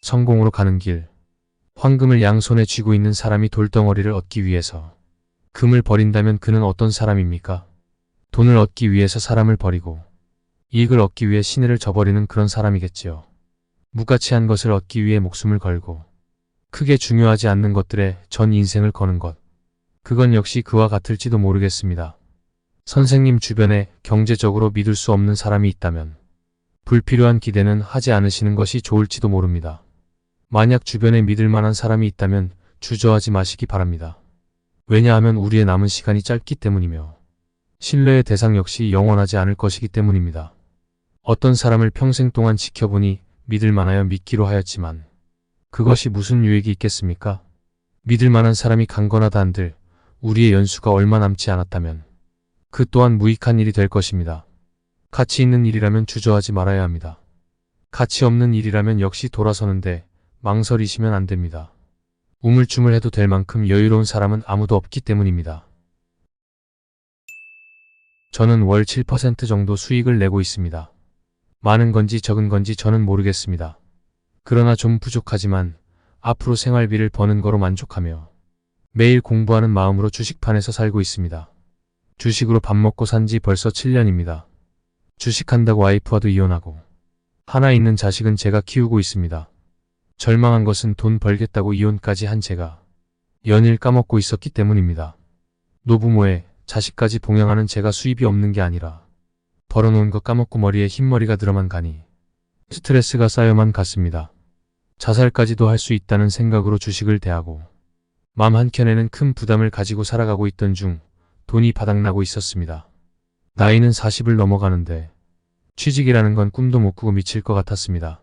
성공으로 가는 길. 황금을 양손에 쥐고 있는 사람이 돌덩어리를 얻기 위해서 금을 버린다면 그는 어떤 사람입니까? 돈을 얻기 위해서 사람을 버리고 이익을 얻기 위해 시내를 저버리는 그런 사람이겠지요. 무가치한 것을 얻기 위해 목숨을 걸고 크게 중요하지 않는 것들에 전 인생을 거는 것. 그건 역시 그와 같을지도 모르겠습니다. 선생님 주변에 경제적으로 믿을 수 없는 사람이 있다면 불필요한 기대는 하지 않으시는 것이 좋을지도 모릅니다. 만약 주변에 믿을 만한 사람이 있다면 주저하지 마시기 바랍니다. 왜냐하면 우리의 남은 시간이 짧기 때문이며 신뢰의 대상 역시 영원하지 않을 것이기 때문입니다. 어떤 사람을 평생 동안 지켜보니 믿을 만하여 믿기로 하였지만 그것이 무슨 유익이 있겠습니까? 믿을 만한 사람이 강건하다 한들 우리의 연수가 얼마 남지 않았다면 그 또한 무익한 일이 될 것입니다. 가치 있는 일이라면 주저하지 말아야 합니다. 가치 없는 일이라면 역시 돌아서는데 망설이시면 안 됩니다. 우물쭈물해도 될 만큼 여유로운 사람은 아무도 없기 때문입니다. 저는 월 7% 정도 수익을 내고 있습니다. 많은 건지 적은 건지 저는 모르겠습니다. 그러나 좀 부족하지만 앞으로 생활비를 버는 거로 만족하며 매일 공부하는 마음으로 주식판에서 살고 있습니다. 주식으로 밥 먹고 산 지 벌써 7년입니다. 주식한다고 와이프와도 이혼하고 하나 있는 자식은 제가 키우고 있습니다. 절망한 것은 돈 벌겠다고 이혼까지 한 제가 연일 까먹고 있었기 때문입니다. 노부모에 자식까지 봉양하는 제가 수입이 없는 게 아니라 벌어놓은 거 까먹고 머리에 흰머리가 들어만 가니 스트레스가 쌓여만 갔습니다. 자살까지도 할 수 있다는 생각으로 주식을 대하고 마음 한켠에는 큰 부담을 가지고 살아가고 있던 중 돈이 바닥나고 있었습니다. 나이는 40을 넘어가는데 취직이라는 건 꿈도 못 꾸고 미칠 것 같았습니다.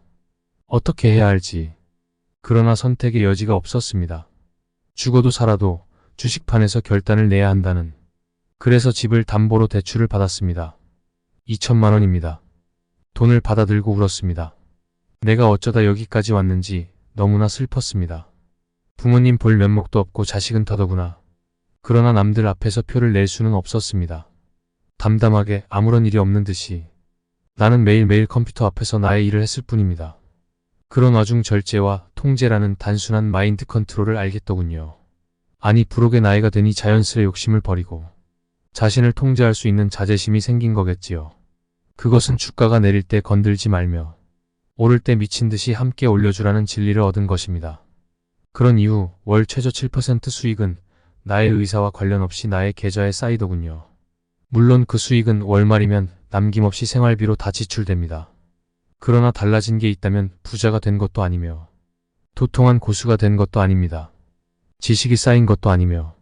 어떻게 해야 할지. 그러나 선택의 여지가 없었습니다. 죽어도 살아도 주식판에서 결단을 내야 한다는. 그래서 집을 담보로 대출을 받았습니다. 2천만 원입니다. 돈을 받아들고 울었습니다. 내가 어쩌다 여기까지 왔는지 너무나 슬펐습니다. 부모님 볼 면목도 없고 자식은 더더구나. 그러나 남들 앞에서 표를 낼 수는 없었습니다. 담담하게 아무런 일이 없는 듯이 나는 매일매일 컴퓨터 앞에서 나의 일을 했을 뿐입니다. 그런 와중 절제와 통제라는 단순한 마인드 컨트롤을 알겠더군요. 아니 부록의 나이가 되니 자연스레 욕심을 버리고 자신을 통제할 수 있는 자제심이 생긴 거겠지요. 그것은 주가가 내릴 때 건들지 말며 오를 때 미친 듯이 함께 올려주라는 진리를 얻은 것입니다. 그런 이후 월 최저 7% 수익은 나의 의사와 관련 없이 나의 계좌에 쌓이더군요. 물론 그 수익은 월말이면 남김없이 생활비로 다 지출됩니다. 그러나 달라진 게 있다면 부자가 된 것도 아니며 도통한 고수가 된 것도 아닙니다. 지식이 쌓인 것도 아니며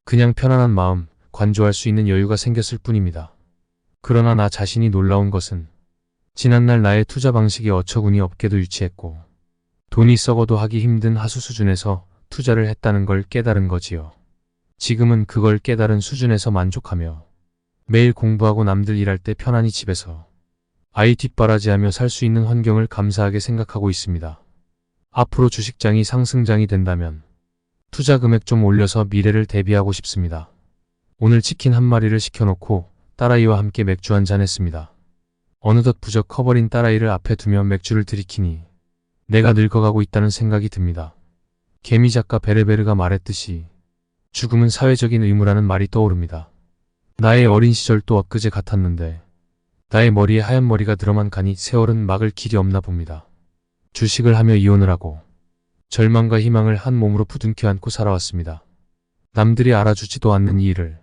그냥 편안한 마음, 관조할 수 있는 여유가 생겼을 뿐입니다. 그러나 나 자신이 놀라운 것은 지난날 나의 투자 방식이 어처구니 없게도 유치했고 돈이 썩어도 하기 힘든 하수 수준에서 투자를 했다는 걸 깨달은 거지요. 지금은 그걸 깨달은 수준에서 만족하며 매일 공부하고 남들 일할 때 편안히 집에서 아이 뒷바라지하며 살 수 있는 환경을 감사하게 생각하고 있습니다. 앞으로 주식장이 상승장이 된다면 투자 금액 좀 올려서 미래를 대비하고 싶습니다. 오늘 치킨 한 마리를 시켜놓고 딸아이와 함께 맥주 한잔 했습니다. 어느덧 부쩍 커버린 딸아이를 앞에 두며 맥주를 들이키니 내가 늙어가고 있다는 생각이 듭니다. 개미 작가 베르베르가 말했듯이 죽음은 사회적인 의무라는 말이 떠오릅니다. 나의 어린 시절도 엊그제 같았는데 나의 머리에 하얀 머리가 들어만 가니 세월은 막을 길이 없나 봅니다. 주식을 하며 이혼을 하고 절망과 희망을 한 몸으로 부둥켜 안고 살아왔습니다. 남들이 알아주지도 않는 이 일을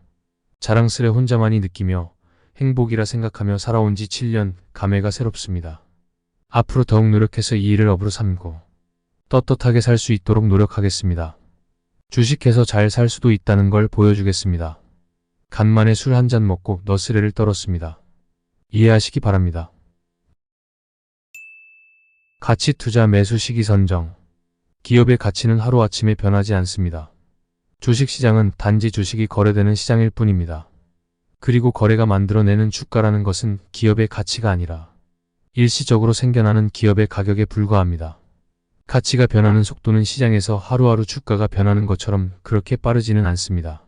자랑스레 혼자만이 느끼며 행복이라 생각하며 살아온 지 7년, 감회가 새롭습니다. 앞으로 더욱 노력해서 이 일을 업으로 삼고 떳떳하게 살 수 있도록 노력하겠습니다. 주식해서 잘 살 수도 있다는 걸 보여주겠습니다. 간만에 술 한 잔 먹고 너스레를 떨었습니다. 이해하시기 바랍니다. 가치 투자 매수 시기 선정. 기업의 가치는 하루아침에 변하지 않습니다. 주식시장은 단지 주식이 거래되는 시장일 뿐입니다. 그리고 거래가 만들어내는 주가라는 것은 기업의 가치가 아니라 일시적으로 생겨나는 기업의 가격에 불과합니다. 가치가 변하는 속도는 시장에서 하루하루 주가가 변하는 것처럼 그렇게 빠르지는 않습니다.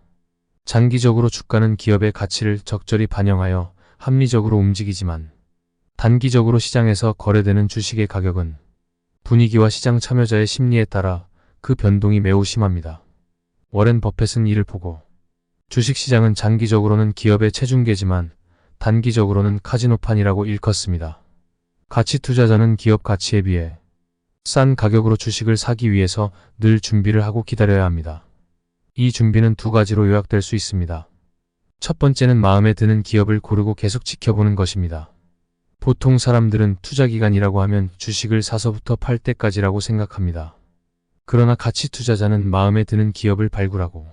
장기적으로 주가는 기업의 가치를 적절히 반영하여 합리적으로 움직이지만 단기적으로 시장에서 거래되는 주식의 가격은 분위기와 시장 참여자의 심리에 따라 그 변동이 매우 심합니다. 워렌 버펫은 이를 보고 주식시장은 장기적으로는 기업의 체중계지만 단기적으로는 카지노판이라고 일컫습니다. 가치 투자자는 기업 가치에 비해 싼 가격으로 주식을 사기 위해서 늘 준비를 하고 기다려야 합니다. 이 준비는 두 가지로 요약될 수 있습니다. 첫 번째는 마음에 드는 기업을 고르고 계속 지켜보는 것입니다. 보통 사람들은 투자기간이라고 하면 주식을 사서부터 팔 때까지라고 생각합니다. 그러나 가치 투자자는 마음에 드는 기업을 발굴하고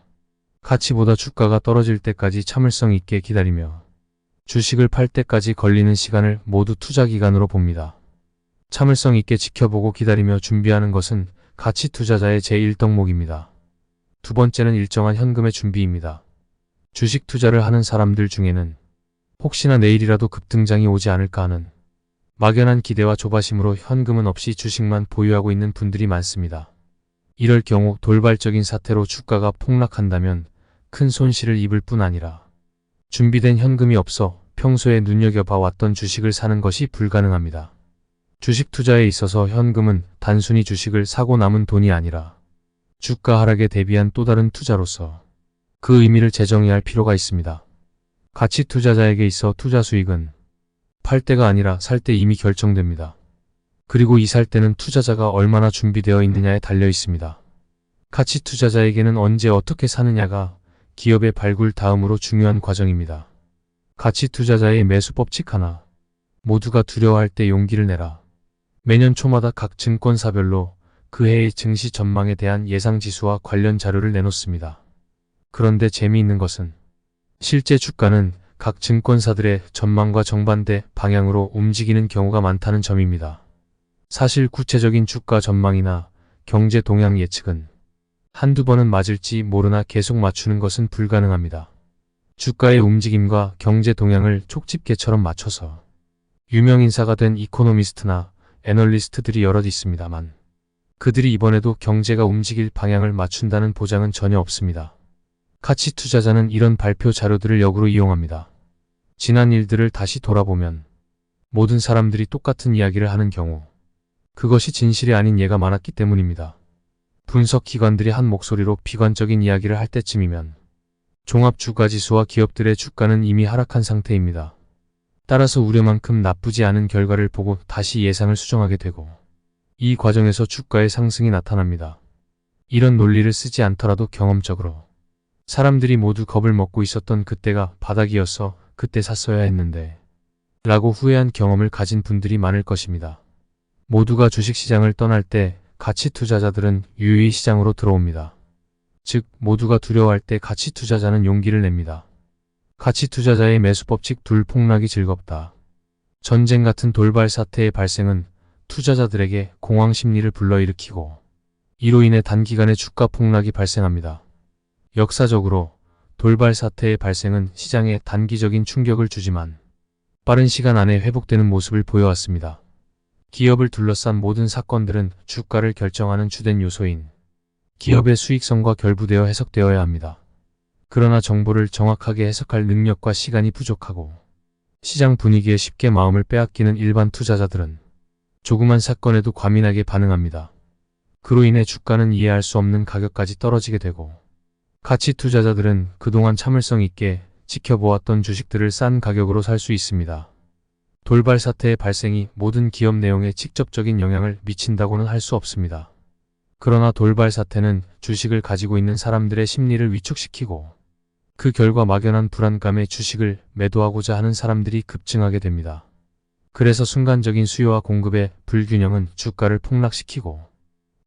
가치보다 주가가 떨어질 때까지 참을성 있게 기다리며 주식을 팔 때까지 걸리는 시간을 모두 투자기간으로 봅니다. 참을성 있게 지켜보고 기다리며 준비하는 것은 가치 투자자의 제1덕목입니다. 두 번째는 일정한 현금의 준비입니다. 주식 투자를 하는 사람들 중에는 혹시나 내일이라도 급등장이 오지 않을까 하는 막연한 기대와 조바심으로 현금은 없이 주식만 보유하고 있는 분들이 많습니다. 이럴 경우 돌발적인 사태로 주가가 폭락한다면 큰 손실을 입을 뿐 아니라 준비된 현금이 없어 평소에 눈여겨봐왔던 주식을 사는 것이 불가능합니다. 주식 투자에 있어서 현금은 단순히 주식을 사고 남은 돈이 아니라 주가 하락에 대비한 또 다른 투자로서 그 의미를 재정의할 필요가 있습니다. 가치 투자자에게 있어 투자 수익은 팔 때가 아니라 살 때 이미 결정됩니다. 그리고 이 살 때는 투자자가 얼마나 준비되어 있느냐에 달려 있습니다. 가치 투자자에게는 언제 어떻게 사느냐가 기업의 발굴 다음으로 중요한 과정입니다. 가치 투자자의 매수 법칙 하나. 모두가 두려워할 때 용기를 내라. 매년 초마다 각 증권사별로 그 해의 증시 전망에 대한 예상지수와 관련 자료를 내놓습니다. 그런데 재미있는 것은 실제 주가는 각 증권사들의 전망과 정반대 방향으로 움직이는 경우가 많다는 점입니다. 사실 구체적인 주가 전망이나 경제 동향 예측은 한두 번은 맞을지 모르나 계속 맞추는 것은 불가능합니다. 주가의 움직임과 경제 동향을 촉집게처럼 맞춰서 유명 인사가 된 이코노미스트나 애널리스트들이 여럿 있습니다만 그들이 이번에도 경제가 움직일 방향을 맞춘다는 보장은 전혀 없습니다. 가치 투자자는 이런 발표 자료들을 역으로 이용합니다. 지난 일들을 다시 돌아보면 모든 사람들이 똑같은 이야기를 하는 경우 그것이 진실이 아닌 예가 많았기 때문입니다. 분석기관들이 한 목소리로 비관적인 이야기를 할 때쯤이면 종합주가지수와 기업들의 주가는 이미 하락한 상태입니다. 따라서 우려만큼 나쁘지 않은 결과를 보고 다시 예상을 수정하게 되고 이 과정에서 주가의 상승이 나타납니다. 이런 논리를 쓰지 않더라도 경험적으로 사람들이 모두 겁을 먹고 있었던 그때가 바닥이어서 그때 샀어야 했는데 라고 후회한 경험을 가진 분들이 많을 것입니다. 모두가 주식시장을 떠날 때 가치 투자자들은 유유히 시장으로 들어옵니다. 즉 모두가 두려워할 때 가치 투자자는 용기를 냅니다. 가치 투자자의 매수 법칙 둘. 폭락이 즐겁다. 전쟁 같은 돌발 사태의 발생은 투자자들에게 공황 심리를 불러일으키고 이로 인해 단기간에 주가 폭락이 발생합니다. 역사적으로 돌발 사태의 발생은 시장에 단기적인 충격을 주지만 빠른 시간 안에 회복되는 모습을 보여왔습니다. 기업을 둘러싼 모든 사건들은 주가를 결정하는 주된 요소인 기업의 수익성과 결부되어 해석되어야 합니다. 그러나 정보를 정확하게 해석할 능력과 시간이 부족하고 시장 분위기에 쉽게 마음을 빼앗기는 일반 투자자들은 조그만 사건에도 과민하게 반응합니다. 그로 인해 주가는 이해할 수 없는 가격까지 떨어지게 되고 가치 투자자들은 그동안 참을성 있게 지켜보았던 주식들을 싼 가격으로 살 수 있습니다. 돌발 사태의 발생이 모든 기업 내용에 직접적인 영향을 미친다고는 할 수 없습니다. 그러나 돌발 사태는 주식을 가지고 있는 사람들의 심리를 위축시키고 그 결과 막연한 불안감에 주식을 매도하고자 하는 사람들이 급증하게 됩니다. 그래서 순간적인 수요와 공급의 불균형은 주가를 폭락시키고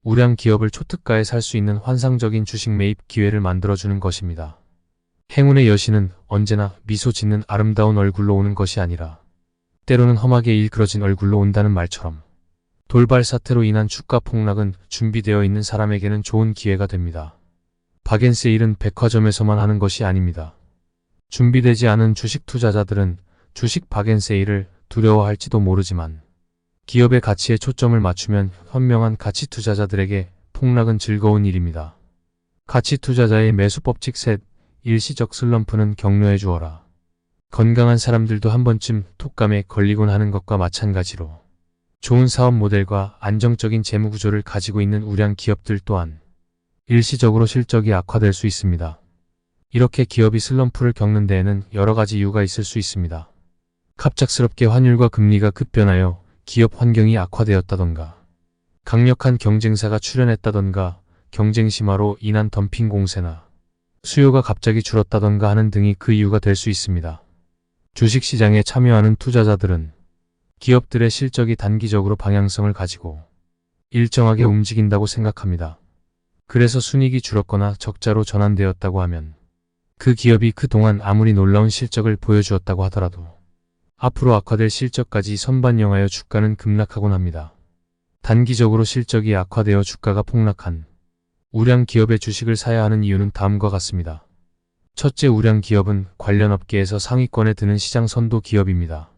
우량 기업을 초특가에 살 수 있는 환상적인 주식 매입 기회를 만들어주는 것입니다. 행운의 여신은 언제나 미소 짓는 아름다운 얼굴로 오는 것이 아니라 때로는 험하게 일그러진 얼굴로 온다는 말처럼 돌발 사태로 인한 주가 폭락은 준비되어 있는 사람에게는 좋은 기회가 됩니다. 박앤세일은 백화점에서만 하는 것이 아닙니다. 준비되지 않은 주식 투자자들은 주식 박앤세일을 두려워할지도 모르지만 기업의 가치에 초점을 맞추면 현명한 가치 투자자들에게 폭락은 즐거운 일입니다. 가치 투자자의 매수 법칙 셋. 일시적 슬럼프는 격려해 주어라. 건강한 사람들도 한 번쯤 톡감에 걸리곤 하는 것과 마찬가지로 좋은 사업 모델과 안정적인 재무 구조를 가지고 있는 우량 기업들 또한 일시적으로 실적이 악화될 수 있습니다. 이렇게 기업이 슬럼프를 겪는 데에는 여러 가지 이유가 있을 수 있습니다. 갑작스럽게 환율과 금리가 급변하여 기업 환경이 악화되었다던가, 강력한 경쟁사가 출현했다던가, 경쟁 심화로 인한 덤핑 공세나 수요가 갑자기 줄었다던가 하는 등이 그 이유가 될 수 있습니다. 주식시장에 참여하는 투자자들은 기업들의 실적이 단기적으로 방향성을 가지고 일정하게 움직인다고 생각합니다. 그래서 순이익이 줄었거나 적자로 전환되었다고 하면 그 기업이 그동안 아무리 놀라운 실적을 보여주었다고 하더라도 앞으로 악화될 실적까지 선반영하여 주가는 급락하곤 합니다. 단기적으로 실적이 악화되어 주가가 폭락한 우량 기업의 주식을 사야 하는 이유는 다음과 같습니다. 첫째, 우량 기업은 관련 업계에서 상위권에 드는 시장 선도 기업입니다.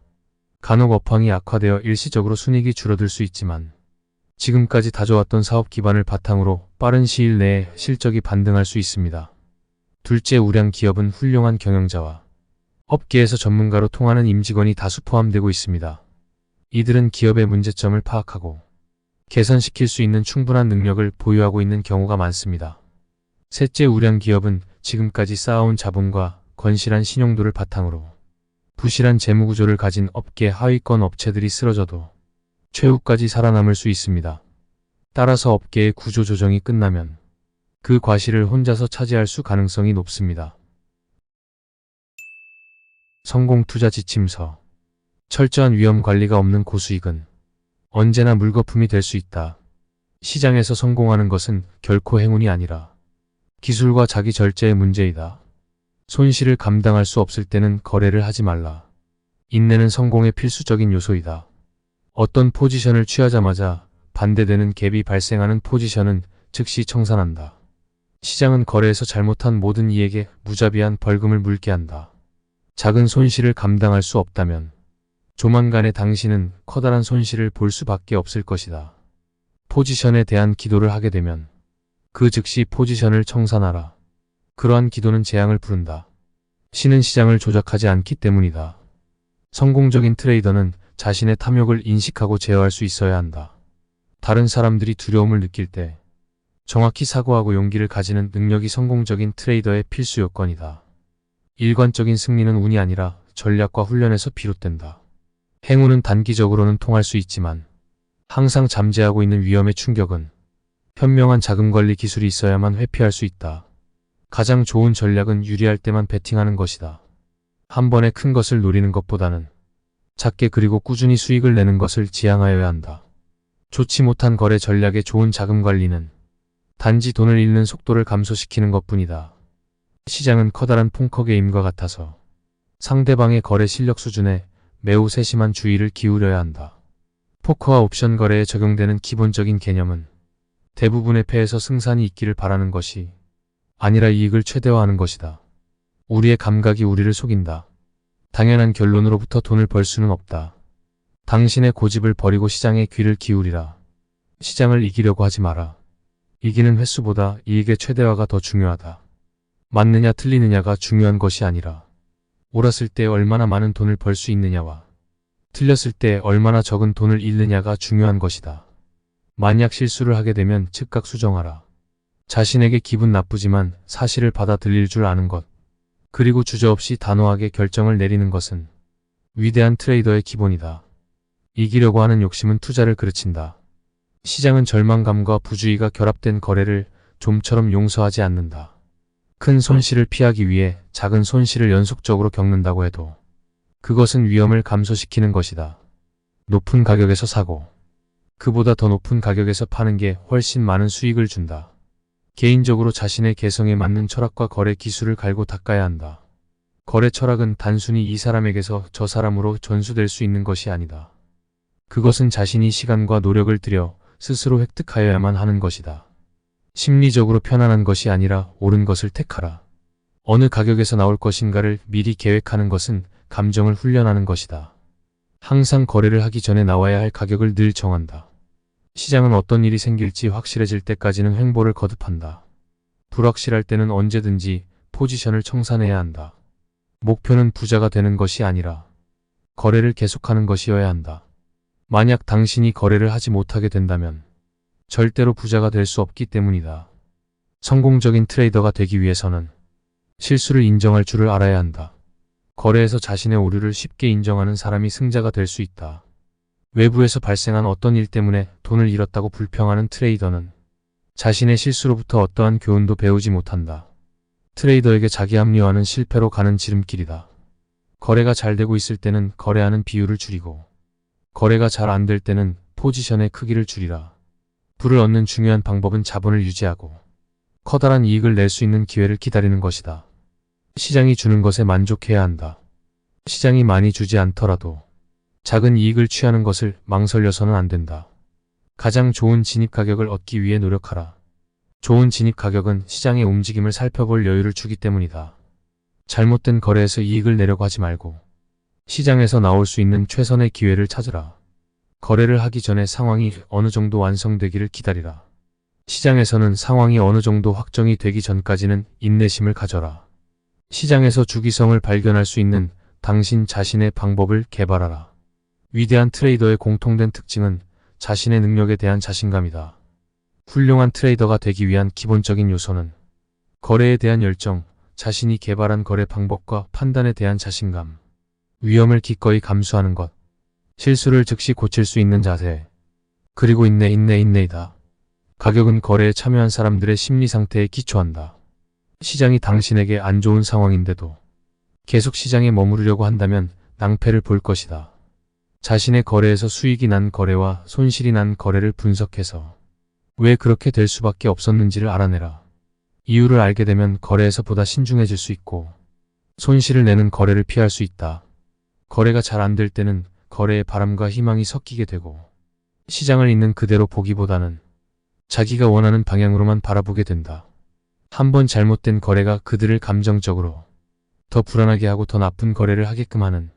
간혹 업황이 악화되어 일시적으로 순이익이 줄어들 수 있지만 지금까지 다져왔던 사업 기반을 바탕으로 빠른 시일 내에 실적이 반등할 수 있습니다. 둘째, 우량 기업은 훌륭한 경영자와 업계에서 전문가로 통하는 임직원이 다수 포함되고 있습니다. 이들은 기업의 문제점을 파악하고 개선시킬 수 있는 충분한 능력을 보유하고 있는 경우가 많습니다. 셋째, 우량 기업은 지금까지 쌓아온 자본과 건실한 신용도를 바탕으로 부실한 재무구조를 가진 업계 하위권 업체들이 쓰러져도 최후까지 살아남을 수 있습니다. 따라서 업계의 구조조정이 끝나면 그 과실을 혼자서 차지할 수 가능성이 높습니다. 성공투자 지침서. 철저한 위험 관리가 없는 고수익은 언제나 물거품이 될 수 있다. 시장에서 성공하는 것은 결코 행운이 아니라 기술과 자기 절제의 문제이다. 손실을 감당할 수 없을 때는 거래를 하지 말라. 인내는 성공의 필수적인 요소이다. 어떤 포지션을 취하자마자 반대되는 갭이 발생하는 포지션은 즉시 청산한다. 시장은 거래에서 잘못한 모든 이에게 무자비한 벌금을 물게 한다. 작은 손실을 감당할 수 없다면 조만간에 당신은 커다란 손실을 볼 수밖에 없을 것이다. 포지션에 대한 기도를 하게 되면 그 즉시 포지션을 청산하라. 그러한 기도는 재앙을 부른다. 신은 시장을 조작하지 않기 때문이다. 성공적인 트레이더는 자신의 탐욕을 인식하고 제어할 수 있어야 한다. 다른 사람들이 두려움을 느낄 때 정확히 사고하고 용기를 가지는 능력이 성공적인 트레이더의 필수 요건이다. 일관적인 승리는 운이 아니라 전략과 훈련에서 비롯된다. 행운은 단기적으로는 통할 수 있지만 항상 잠재하고 있는 위험의 충격은 현명한 자금관리 기술이 있어야만 회피할 수 있다. 가장 좋은 전략은 유리할 때만 베팅하는 것이다. 한 번에 큰 것을 노리는 것보다는 작게 그리고 꾸준히 수익을 내는 것을 지향하여야 한다. 좋지 못한 거래 전략의 좋은 자금관리는 단지 돈을 잃는 속도를 감소시키는 것뿐이다. 시장은 커다란 포커 게임과 같아서 상대방의 거래 실력 수준에 매우 세심한 주의를 기울여야 한다. 포커와 옵션 거래에 적용되는 기본적인 개념은 대부분의 패에서 승산이 있기를 바라는 것이 아니라 이익을 최대화하는 것이다. 우리의 감각이 우리를 속인다. 당연한 결론으로부터 돈을 벌 수는 없다. 당신의 고집을 버리고 시장에 귀를 기울이라. 시장을 이기려고 하지 마라. 이기는 횟수보다 이익의 최대화가 더 중요하다. 맞느냐 틀리느냐가 중요한 것이 아니라 옳았을 때 얼마나 많은 돈을 벌 수 있느냐와 틀렸을 때 얼마나 적은 돈을 잃느냐가 중요한 것이다. 만약 실수를 하게 되면 즉각 수정하라. 자신에게 기분 나쁘지만 사실을 받아들일 줄 아는 것, 그리고 주저없이 단호하게 결정을 내리는 것은 위대한 트레이더의 기본이다. 이기려고 하는 욕심은 투자를 그르친다. 시장은 절망감과 부주의가 결합된 거래를 좀처럼 용서하지 않는다. 큰 손실을 피하기 위해 작은 손실을 연속적으로 겪는다고 해도 그것은 위험을 감소시키는 것이다. 높은 가격에서 사고 그보다 더 높은 가격에서 파는 게 훨씬 많은 수익을 준다. 개인적으로 자신의 개성에 맞는 철학과 거래 기술을 갈고 닦아야 한다. 거래 철학은 단순히 이 사람에게서 저 사람으로 전수될 수 있는 것이 아니다. 그것은 자신이 시간과 노력을 들여 스스로 획득하여야만 하는 것이다. 심리적으로 편안한 것이 아니라 옳은 것을 택하라. 어느 가격에서 나올 것인가를 미리 계획하는 것은 감정을 훈련하는 것이다. 항상 거래를 하기 전에 나와야 할 가격을 늘 정한다. 시장은 어떤 일이 생길지 확실해질 때까지는 횡보를 거듭한다. 불확실할 때는 언제든지 포지션을 청산해야 한다. 목표는 부자가 되는 것이 아니라 거래를 계속하는 것이어야 한다. 만약 당신이 거래를 하지 못하게 된다면 절대로 부자가 될 수 없기 때문이다. 성공적인 트레이더가 되기 위해서는 실수를 인정할 줄을 알아야 한다. 거래에서 자신의 오류를 쉽게 인정하는 사람이 승자가 될 수 있다. 외부에서 발생한 어떤 일 때문에 돈을 잃었다고 불평하는 트레이더는 자신의 실수로부터 어떠한 교훈도 배우지 못한다. 트레이더에게 자기 합리화는 실패로 가는 지름길이다. 거래가 잘 되고 있을 때는 거래하는 비율을 줄이고 거래가 잘 안 될 때는 포지션의 크기를 줄이라. 부를 얻는 중요한 방법은 자본을 유지하고 커다란 이익을 낼 수 있는 기회를 기다리는 것이다. 시장이 주는 것에 만족해야 한다. 시장이 많이 주지 않더라도 작은 이익을 취하는 것을 망설여서는 안 된다. 가장 좋은 진입 가격을 얻기 위해 노력하라. 좋은 진입 가격은 시장의 움직임을 살펴볼 여유를 주기 때문이다. 잘못된 거래에서 이익을 내려고 하지 말고 시장에서 나올 수 있는 최선의 기회를 찾으라. 거래를 하기 전에 상황이 어느 정도 완성되기를 기다리라. 시장에서는 상황이 어느 정도 확정이 되기 전까지는 인내심을 가져라. 시장에서 주기성을 발견할 수 있는 당신 자신의 방법을 개발하라. 위대한 트레이더의 공통된 특징은 자신의 능력에 대한 자신감이다. 훌륭한 트레이더가 되기 위한 기본적인 요소는 거래에 대한 열정, 자신이 개발한 거래 방법과 판단에 대한 자신감, 위험을 기꺼이 감수하는 것, 실수를 즉시 고칠 수 있는 자세, 그리고 인내이다. 가격은 거래에 참여한 사람들의 심리 상태에 기초한다. 시장이 당신에게 안 좋은 상황인데도 계속 시장에 머무르려고 한다면 낭패를 볼 것이다. 자신의 거래에서 수익이 난 거래와 손실이 난 거래를 분석해서 왜 그렇게 될 수밖에 없었는지를 알아내라. 이유를 알게 되면 거래에서 보다 신중해질 수 있고 손실을 내는 거래를 피할 수 있다. 거래가 잘 안 될 때는 거래에 바람과 희망이 섞이게 되고 시장을 있는 그대로 보기보다는 자기가 원하는 방향으로만 바라보게 된다. 한번 잘못된 거래가 그들을 감정적으로 더 불안하게 하고 더 나쁜 거래를 하게끔 하는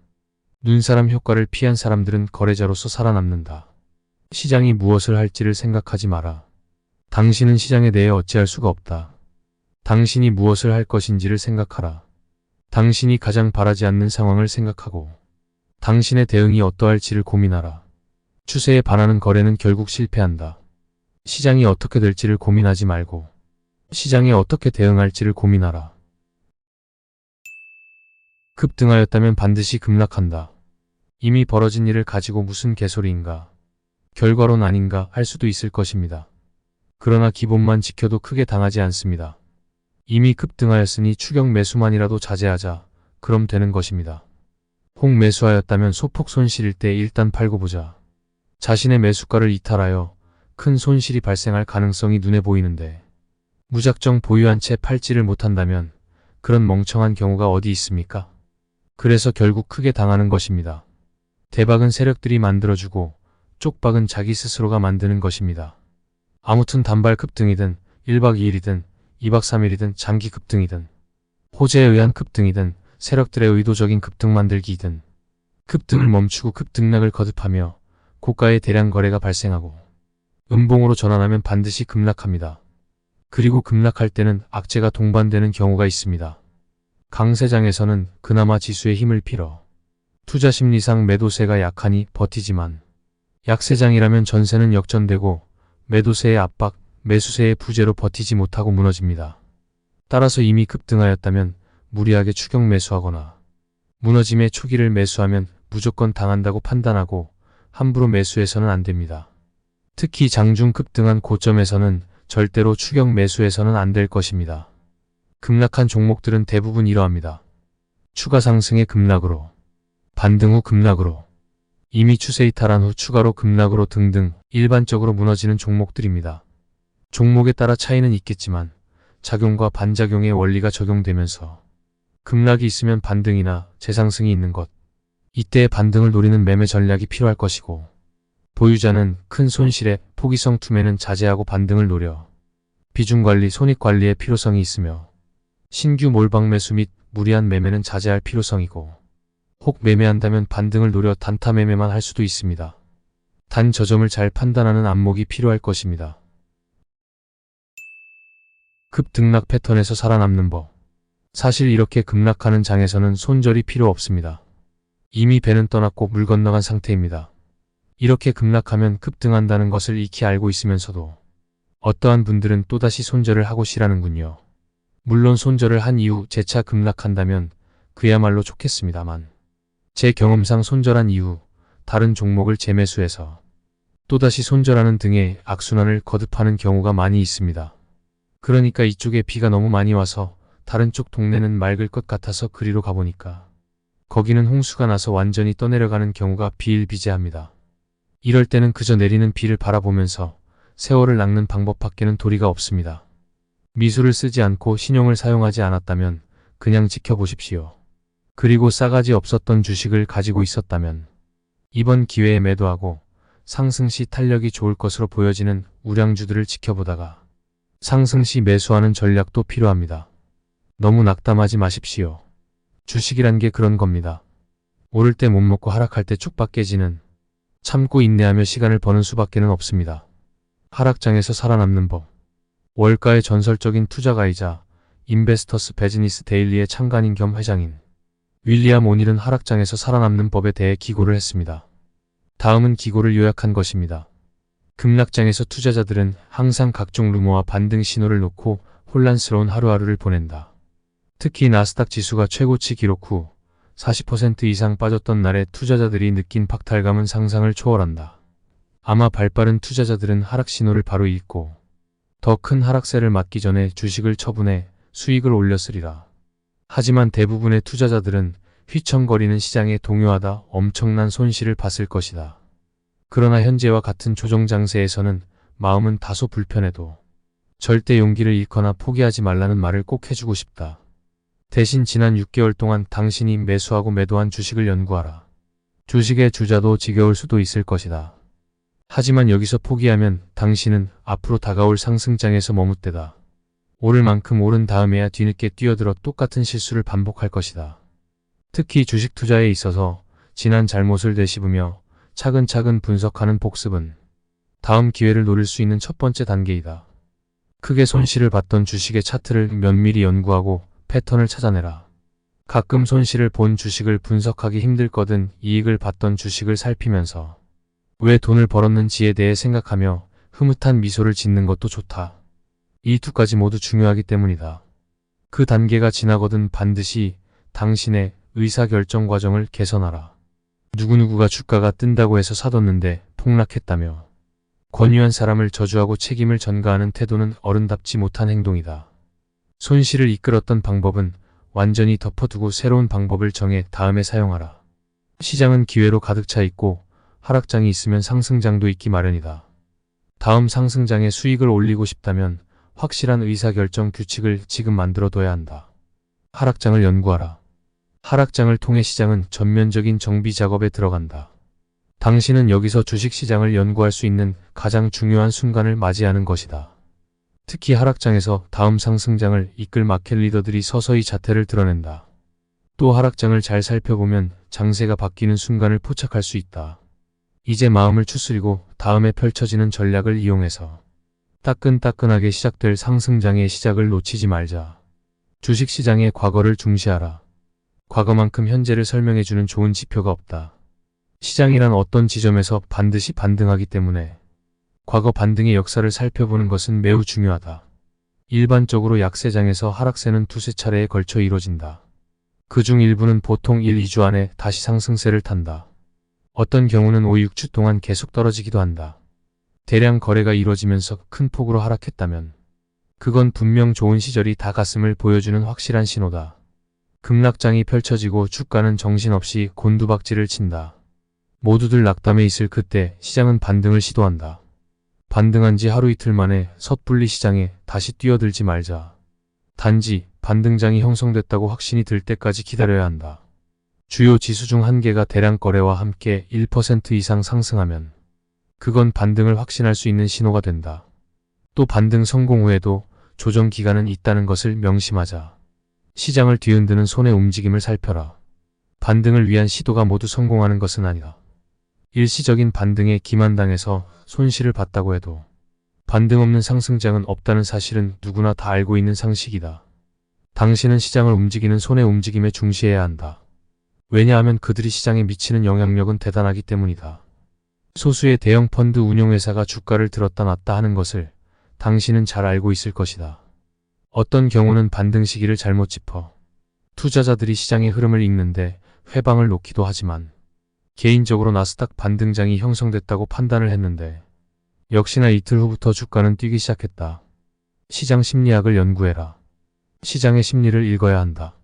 눈사람 효과를 피한 사람들은 거래자로서 살아남는다. 시장이 무엇을 할지를 생각하지 마라. 당신은 시장에 대해 어찌할 수가 없다. 당신이 무엇을 할 것인지를 생각하라. 당신이 가장 바라지 않는 상황을 생각하고 당신의 대응이 어떠할지를 고민하라. 추세에 반하는 거래는 결국 실패한다. 시장이 어떻게 될지를 고민하지 말고 시장에 어떻게 대응할지를 고민하라. 급등하였다면 반드시 급락한다. 이미 벌어진 일을 가지고 무슨 개소리인가, 결과론 아닌가 할 수도 있을 것입니다. 그러나 기본만 지켜도 크게 당하지 않습니다. 이미 급등하였으니 추격 매수만이라도 자제하자. 그럼 되는 것입니다. 혹 매수하였다면 소폭 손실일 때 일단 팔고 보자. 자신의 매수가를 이탈하여 큰 손실이 발생할 가능성이 눈에 보이는데 무작정 보유한 채 팔지를 못한다면 그런 멍청한 경우가 어디 있습니까? 그래서 결국 크게 당하는 것입니다. 대박은 세력들이 만들어주고 쪽박은 자기 스스로가 만드는 것입니다. 아무튼 단발 급등이든 1박 2일이든 2박 3일이든 장기 급등이든 호재에 의한 급등이든 세력들의 의도적인 급등 만들기이든 급등을 멈추고 급등락을 거듭하며 고가의 대량 거래가 발생하고 음봉으로 전환하면 반드시 급락합니다. 그리고 급락할 때는 악재가 동반되는 경우가 있습니다. 강세장에서는 그나마 지수의 힘을 빌어 투자 심리상 매도세가 약하니 버티지만 약세장이라면 전세는 역전되고 매도세의 압박, 매수세의 부재로 버티지 못하고 무너집니다. 따라서 이미 급등하였다면 무리하게 추격 매수하거나 무너짐의 초기를 매수하면 무조건 당한다고 판단하고 함부로 매수해서는 안 됩니다. 특히 장중 급등한 고점에서는 절대로 추격 매수해서는 안 될 것입니다. 급락한 종목들은 대부분 이러합니다. 추가 상승의 급락으로, 반등 후 급락으로, 이미 추세 이탈한 후 추가로 급락으로 등등 일반적으로 무너지는 종목들입니다. 종목에 따라 차이는 있겠지만 작용과 반작용의 원리가 적용되면서 급락이 있으면 반등이나 재상승이 있는 것, 이때의 반등을 노리는 매매 전략이 필요할 것이고 보유자는 큰 손실에 포기성 투매는 자제하고 반등을 노려 비중관리, 손익관리의 필요성이 있으며 신규 몰방 매수 및 무리한 매매는 자제할 필요성이고 혹 매매한다면 반등을 노려 단타 매매만 할 수도 있습니다. 단 저 점을 잘 판단하는 안목이 필요할 것입니다. 급등락 패턴에서 살아남는 법. 사실 이렇게 급락하는 장에서는 손절이 필요 없습니다. 이미 배는 떠났고 물 건너간 상태입니다. 이렇게 급락하면 급등한다는 것을 익히 알고 있으면서도 어떠한 분들은 또다시 손절을 하고 시라는군요. 물론 손절을 한 이후 재차 급락한다면 그야말로 좋겠습니다만 제 경험상 손절한 이후 다른 종목을 재매수해서 또다시 손절하는 등의 악순환을 거듭하는 경우가 많이 있습니다. 그러니까 이쪽에 비가 너무 많이 와서 다른 쪽 동네는 맑을 것 같아서 그리로 가보니까 거기는 홍수가 나서 완전히 떠내려가는 경우가 비일비재합니다. 이럴 때는 그저 내리는 비를 바라보면서 세월을 낚는 방법밖에는 도리가 없습니다. 미수를 쓰지 않고 신용을 사용하지 않았다면 그냥 지켜보십시오. 그리고 싸가지 없었던 주식을 가지고 있었다면 이번 기회에 매도하고 상승 시 탄력이 좋을 것으로 보여지는 우량주들을 지켜보다가 상승 시 매수하는 전략도 필요합니다. 너무 낙담하지 마십시오. 주식이란 게 그런 겁니다. 오를 때 못 먹고 하락할 때 쪽박 깨지는, 참고 인내하며 시간을 버는 수밖에는 없습니다. 하락장에서 살아남는 법. 월가의 전설적인 투자가이자 인베스터스 비즈니스 데일리의 창간인 겸 회장인 윌리엄 오닐은 하락장에서 살아남는 법에 대해 기고를 했습니다. 다음은 기고를 요약한 것입니다. 급락장에서 투자자들은 항상 각종 루머와 반등 신호를 놓고 혼란스러운 하루하루를 보낸다. 특히 나스닥 지수가 최고치 기록 후 40% 이상 빠졌던 날에 투자자들이 느낀 박탈감은 상상을 초월한다. 아마 발빠른 투자자들은 하락 신호를 바로 읽고 더 큰 하락세를 맞기 전에 주식을 처분해 수익을 올렸으리라. 하지만 대부분의 투자자들은 휘청거리는 시장에 동요하다 엄청난 손실을 봤을 것이다. 그러나 현재와 같은 조정 장세에서는 마음은 다소 불편해도 절대 용기를 잃거나 포기하지 말라는 말을 꼭 해주고 싶다. 대신 지난 6개월 동안 당신이 매수하고 매도한 주식을 연구하라. 주식의 주자도 지겨울 수도 있을 것이다. 하지만 여기서 포기하면 당신은 앞으로 다가올 상승장에서 머뭇대다. 오를 만큼 오른 다음에야 뒤늦게 뛰어들어 똑같은 실수를 반복할 것이다. 특히 주식 투자에 있어서 지난 잘못을 되씹으며 차근차근 분석하는 복습은 다음 기회를 노릴 수 있는 첫 번째 단계이다. 크게 손실을 봤던 주식의 차트를 면밀히 연구하고 패턴을 찾아내라. 가끔 손실을 본 주식을 분석하기 힘들거든 이익을 봤던 주식을 살피면서 왜 돈을 벌었는지에 대해 생각하며 흐뭇한 미소를 짓는 것도 좋다. 이 두 가지 모두 중요하기 때문이다. 그 단계가 지나거든 반드시 당신의 의사결정 과정을 개선하라. 누구누구가 주가가 뜬다고 해서 사뒀는데 폭락했다며 권유한 사람을 저주하고 책임을 전가하는 태도는 어른답지 못한 행동이다. 손실을 이끌었던 방법은 완전히 덮어두고 새로운 방법을 정해 다음에 사용하라. 시장은 기회로 가득 차 있고 하락장이 있으면 상승장도 있기 마련이다. 다음 상승장에 수익을 올리고 싶다면 확실한 의사결정 규칙을 지금 만들어둬야 한다. 하락장을 연구하라. 하락장을 통해 시장은 전면적인 정비 작업에 들어간다. 당신은 여기서 주식시장을 연구할 수 있는 가장 중요한 순간을 맞이하는 것이다. 특히 하락장에서 다음 상승장을 이끌 마켓 리더들이 서서히 자태를 드러낸다. 또 하락장을 잘 살펴보면 장세가 바뀌는 순간을 포착할 수 있다. 이제 마음을 추스리고 다음에 펼쳐지는 전략을 이용해서 따끈따끈하게 시작될 상승장의 시작을 놓치지 말자. 주식시장의 과거를 중시하라. 과거만큼 현재를 설명해주는 좋은 지표가 없다. 시장이란 어떤 지점에서 반드시 반등하기 때문에 과거 반등의 역사를 살펴보는 것은 매우 중요하다. 일반적으로 약세장에서 하락세는 두세 차례에 걸쳐 이뤄진다. 그중 일부는 보통 1, 2주 안에 다시 상승세를 탄다. 어떤 경우는 5, 6주 동안 계속 떨어지기도 한다. 대량 거래가 이뤄지면서 큰 폭으로 하락했다면 그건 분명 좋은 시절이 다 갔음을 보여주는 확실한 신호다. 급락장이 펼쳐지고 주가는 정신없이 곤두박질을 친다. 모두들 낙담해 있을 그때 시장은 반등을 시도한다. 반등한 지 하루 이틀 만에 섣불리 시장에 다시 뛰어들지 말자. 단지 반등장이 형성됐다고 확신이 들 때까지 기다려야 한다. 주요 지수 중 한 개가 대량 거래와 함께 1% 이상 상승하면 그건 반등을 확신할 수 있는 신호가 된다. 또 반등 성공 후에도 조정 기간은 있다는 것을 명심하자. 시장을 뒤흔드는 손의 움직임을 살펴라. 반등을 위한 시도가 모두 성공하는 것은 아니다. 일시적인 반등에 기만당해서 손실을 봤다고 해도 반등 없는 상승장은 없다는 사실은 누구나 다 알고 있는 상식이다. 당신은 시장을 움직이는 손의 움직임에 중시해야 한다. 왜냐하면 그들이 시장에 미치는 영향력은 대단하기 때문이다. 소수의 대형 펀드 운용회사가 주가를 들었다 놨다 하는 것을 당신은 잘 알고 있을 것이다. 어떤 경우는 반등 시기를 잘못 짚어 투자자들이 시장의 흐름을 읽는데 회방을 놓기도 하지만 개인적으로 나스닥 반등장이 형성됐다고 판단을 했는데 역시나 이틀 후부터 주가는 뛰기 시작했다. 시장 심리학을 연구해라. 시장의 심리를 읽어야 한다.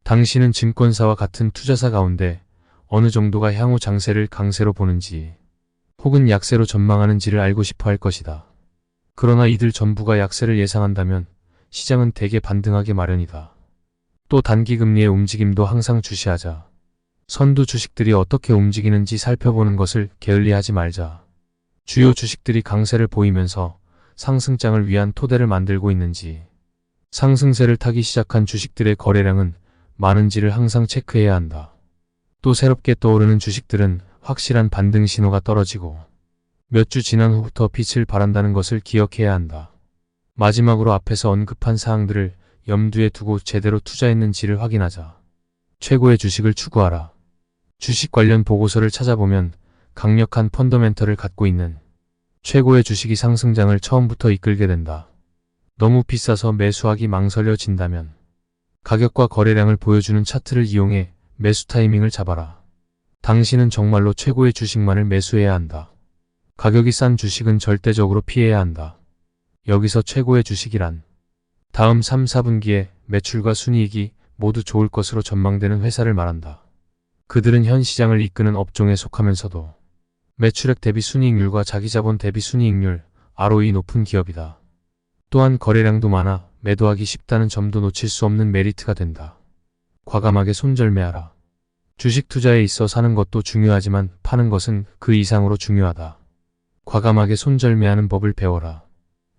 당신은 증권사와 같은 투자사 가운데 어느 정도가 향후 장세를 강세로 보는지 혹은 약세로 전망하는지를 알고 싶어 할 것이다. 그러나 이들 전부가 약세를 예상한다면 시장은 대개 반등하기 마련이다. 또 단기금리의 움직임도 항상 주시하자. 선두 주식들이 어떻게 움직이는지 살펴보는 것을 게을리하지 말자. 주요 주식들이 강세를 보이면서 상승장을 위한 토대를 만들고 있는지, 상승세를 타기 시작한 주식들의 거래량은 많은지를 항상 체크해야 한다. 또 새롭게 떠오르는 주식들은 확실한 반등 신호가 떨어지고 몇 주 지난 후부터 빛을 발한다는 것을 기억해야 한다. 마지막으로 앞에서 언급한 사항들을 염두에 두고 제대로 투자했는지를 확인하자. 최고의 주식을 추구하라. 주식 관련 보고서를 찾아보면 강력한 펀더멘털을 갖고 있는 최고의 주식이 상승장을 처음부터 이끌게 된다. 너무 비싸서 매수하기 망설여진다면 가격과 거래량을 보여주는 차트를 이용해 매수 타이밍을 잡아라. 당신은 정말로 최고의 주식만을 매수해야 한다. 가격이 싼 주식은 절대적으로 피해야 한다. 여기서 최고의 주식이란 다음 3, 4분기에 매출과 순이익이 모두 좋을 것으로 전망되는 회사를 말한다. 그들은 현 시장을 이끄는 업종에 속하면서도 매출액 대비 순이익률과 자기자본 대비 순이익률, ROE 높은 기업이다. 또한 거래량도 많아 매도하기 쉽다는 점도 놓칠 수 없는 메리트가 된다. 과감하게 손절매하라. 주식 투자에 있어 사는 것도 중요하지만 파는 것은 그 이상으로 중요하다. 과감하게 손절매하는 법을 배워라.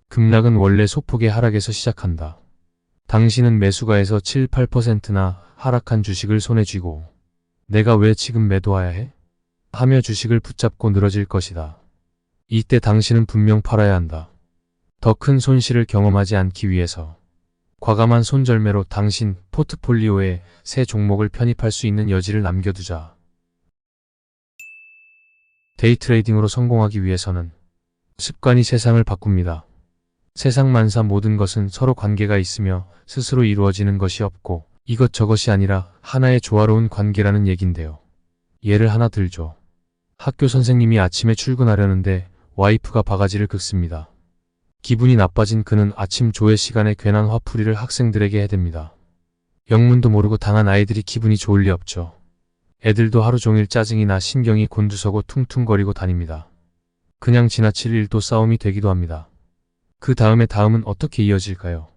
급락은 원래 소폭의 하락에서 시작한다. 당신은 매수가에서 7, 8%나 하락한 주식을 손에 쥐고 내가 왜 지금 매도해야 해? 하며 주식을 붙잡고 늘어질 것이다. 이때 당신은 분명 팔아야 한다. 더 큰 손실을 경험하지 않기 위해서 과감한 손절매로 당신 포트폴리오에 새 종목을 편입할 수 있는 여지를 남겨두자. 데이트레이딩으로 성공하기 위해서는 습관이 세상을 바꿉니다. 세상 만사 모든 것은 서로 관계가 있으며 스스로 이루어지는 것이 없고 이것저것이 아니라 하나의 조화로운 관계라는 얘긴데요. 예를 하나 들죠. 학교 선생님이 아침에 출근하려는데 와이프가 바가지를 긁습니다. 기분이 나빠진 그는 아침 조회 시간에 괜한 화풀이를 학생들에게 해댑니다. 영문도 모르고 당한 아이들이 기분이 좋을 리 없죠. 애들도 하루 종일 짜증이 나 신경이 곤두서고 퉁퉁거리고 다닙니다. 그냥 지나칠 일도 싸움이 되기도 합니다. 그 다음은 어떻게 이어질까요?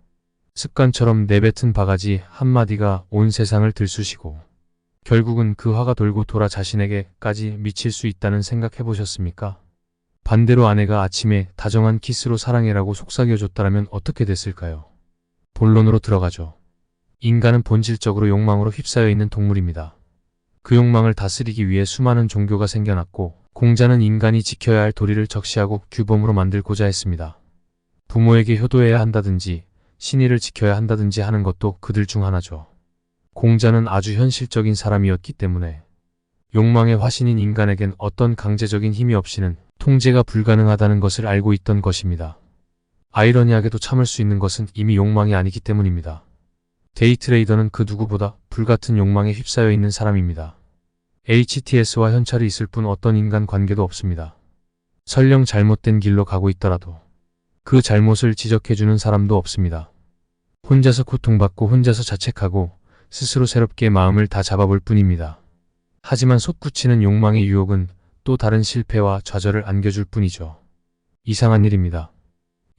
습관처럼 내뱉은 바가지 한마디가 온 세상을 들쑤시고 결국은 그 화가 돌고 돌아 자신에게까지 미칠 수 있다는 생각해보셨습니까? 반대로 아내가 아침에 다정한 키스로 사랑해라고 속삭여줬다라면 어떻게 됐을까요? 본론으로 들어가죠. 인간은 본질적으로 욕망으로 휩싸여 있는 동물입니다. 그 욕망을 다스리기 위해 수많은 종교가 생겨났고 공자는 인간이 지켜야 할 도리를 적시하고 규범으로 만들고자 했습니다. 부모에게 효도해야 한다든지 신의를 지켜야 한다든지 하는 것도 그들 중 하나죠. 공자는 아주 현실적인 사람이었기 때문에 욕망의 화신인 인간에겐 어떤 강제적인 힘이 없이는 통제가 불가능하다는 것을 알고 있던 것입니다. 아이러니하게도 참을 수 있는 것은 이미 욕망이 아니기 때문입니다. 데이트레이더는 그 누구보다 불같은 욕망에 휩싸여 있는 사람입니다. HTS와 현찰이 있을 뿐 어떤 인간 관계도 없습니다. 설령 잘못된 길로 가고 있더라도 그 잘못을 지적해주는 사람도 없습니다. 혼자서 고통받고 혼자서 자책하고 스스로 새롭게 마음을 다 잡아볼 뿐입니다. 하지만 솟구치는 욕망의 유혹은 또 다른 실패와 좌절을 안겨줄 뿐이죠. 이상한 일입니다.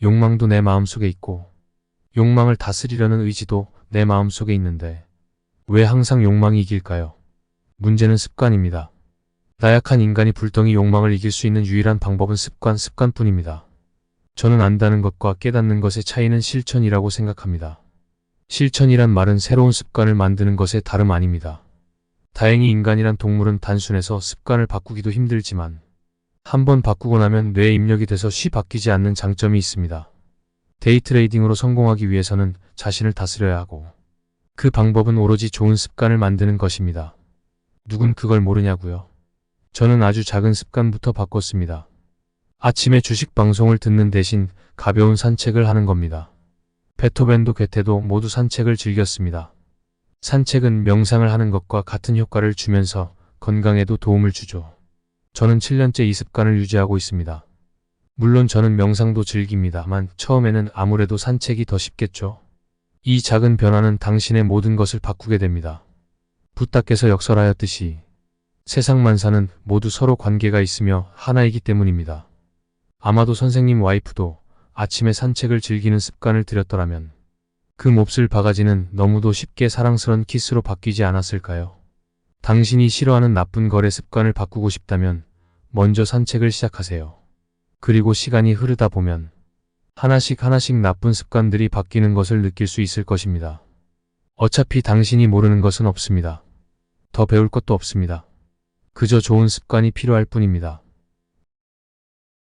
욕망도 내 마음속에 있고 욕망을 다스리려는 의지도 내 마음속에 있는데 왜 항상 욕망이 이길까요? 문제는 습관입니다. 나약한 인간이 불덩이 욕망을 이길 수 있는 유일한 방법은 습관뿐입니다. 저는 안다는 것과 깨닫는 것의 차이는 실천이라고 생각합니다. 실천이란 말은 새로운 습관을 만드는 것의 다름 아닙니다. 다행히 인간이란 동물은 단순해서 습관을 바꾸기도 힘들지만 한번 바꾸고 나면 뇌에 입력이 돼서 쉬 바뀌지 않는 장점이 있습니다. 데이트레이딩으로 성공하기 위해서는 자신을 다스려야 하고 그 방법은 오로지 좋은 습관을 만드는 것입니다. 누군 그걸 모르냐고요? 저는 아주 작은 습관부터 바꿨습니다. 아침에 주식 방송을 듣는 대신 가벼운 산책을 하는 겁니다. 베토벤도 괴테도 모두 산책을 즐겼습니다. 산책은 명상을 하는 것과 같은 효과를 주면서 건강에도 도움을 주죠. 저는 7년째 이 습관을 유지하고 있습니다. 물론 저는 명상도 즐깁니다만 처음에는 아무래도 산책이 더 쉽겠죠. 이 작은 변화는 당신의 모든 것을 바꾸게 됩니다. 부탁께서 역설하였듯이 세상 만사는 모두 서로 관계가 있으며 하나이기 때문입니다. 아마도 선생님 와이프도 아침에 산책을 즐기는 습관을 들였더라면 그 몹쓸 바가지는 너무도 쉽게 사랑스런 키스로 바뀌지 않았을까요? 당신이 싫어하는 나쁜 거래 습관을 바꾸고 싶다면 먼저 산책을 시작하세요. 그리고 시간이 흐르다 보면 하나씩 나쁜 습관들이 바뀌는 것을 느낄 수 있을 것입니다. 어차피 당신이 모르는 것은 없습니다. 더 배울 것도 없습니다. 그저 좋은 습관이 필요할 뿐입니다.